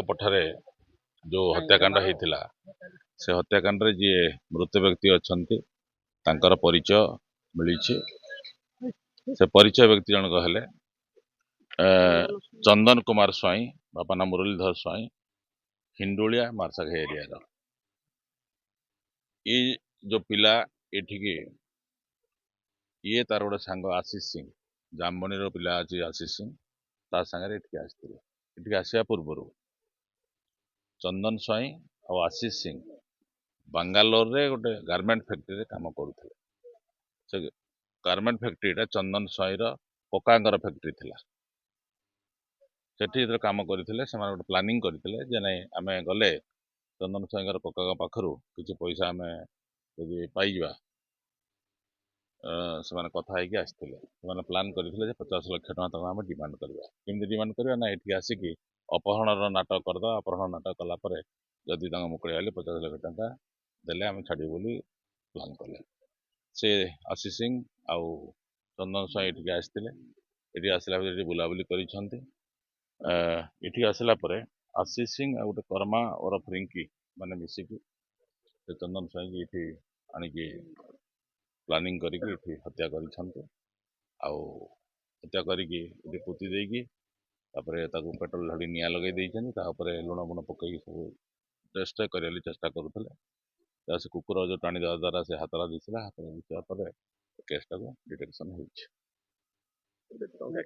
ପଠାରେ जो हत्याकांड होता से हत्याकांड जी मृत व्यक्ति अच्छा तांकर परिचय मिली से परिचय व्यक्ति जनक हेले चंदन कुमार स्वाई बापा ना मुरलीधर स्वाई हिंडोलिया मार्साघाई एरिया ये जो पिला एठिके ये तार गोटे सांग आशीष सिंह जामबनी पिला अच्छी आशीष सिंह ता सांगे एठिके आसिया पूर्व चंदन स्वाई और आशीष सिंह बांगालोर रे गोटे गारमेंट फैक्ट्री रे काम करुଥିଲେ से गारमेंट फैक्ट्री चंदन स्वाई ककांकर फैक्ट्री थिला सेठी काम करथिले से गोटे प्लानिंग करथिले जे नै आमे गले चंदन स्वाईकर कका पाखरु किछि पैसा आमे यदि पाई जिबा से माने कथा है कि आस्थिले से माने प्लान करथिले जे 50 लाख टका तक आमे डिमांड करबा किंतु डिमांड करबा ना एठी आसी कि अपहरण नाटक करदा अपहरण नाटक कला परे जदि तांग मुकळे आले 50 लाख टका देले आमे छाड़ी बोली प्लान कले से आशीष सिंह आउ चंदन स्वाई एठी आस्थिले एठी आसला बेले बुलाबुली करिसंती एठी आसला परे आशीष सिंह आ गोटे कर्मा और फ्रिंकी माने मिसिकी से चंदन स्वाई की एठी आनिकी प्लानिंग करिकी एठी हत्या करिसंती आउ हत्या करिकी एठी पोती देकी तापरे ताकू पेट्रोल ढाडी निया लगे देइछन तापरे लुण बुण पकई सब टेस्ट करेली चेष्टा करुଥିଲେ से कुकुर जो टाणी देवा द्वारा से हाथरा दिसला हाथरा दिसला पर केसटा को डिटेक्शन होइछ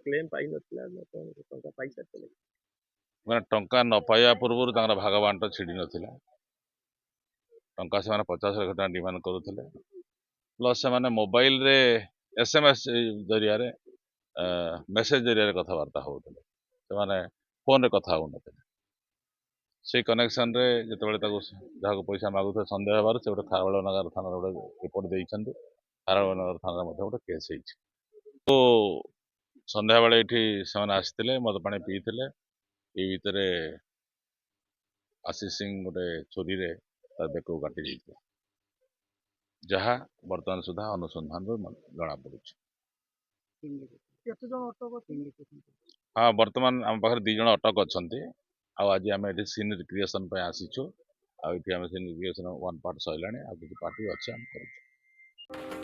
क्लेम पाई नथिला टंका पैसा चले माने टंका न पाया पूर्व तांगर भागवांट छिड़ी नथिला टंका से 50 लाख टका डिमांड करुଥିଲେ प्लस से माने मोबाइल रे एसएमएस जरिया रे मेसेज जरिया रे कथबार्ता होउଥିଲେ से माने फोन रे कथा होउनथिले से कनेक्शन रे जेतेबेले ताको जहाको पैसा मागुथे संदेह हेबार से गोटे खारबेल नगर थाना गोटे रिपोर्ट देइछन्ती खारबेल नगर थाना मध्ये गोटे केस ହେଇଛି तो संध्या बेले एठी ସେମାନେ ଆସିଥିଲେ मद पानी पीथिले ए भितरे आशीष सिंह गोटे छुरी रे तार बेको काटी ଦେଇଥିଲା जहा वर्तमान सुधा अनुसंधान जना पड़ुछि हाँ वर्तमान आम पाखरे 2 जण अटक अछंती आ आज आम एठी सीन रिक्रिएशन पे आसीछु आ एठी आम सीन रिक्रिएशन 1 पार्ट सइलाणी आ किछि पार्टी अछि हम करू।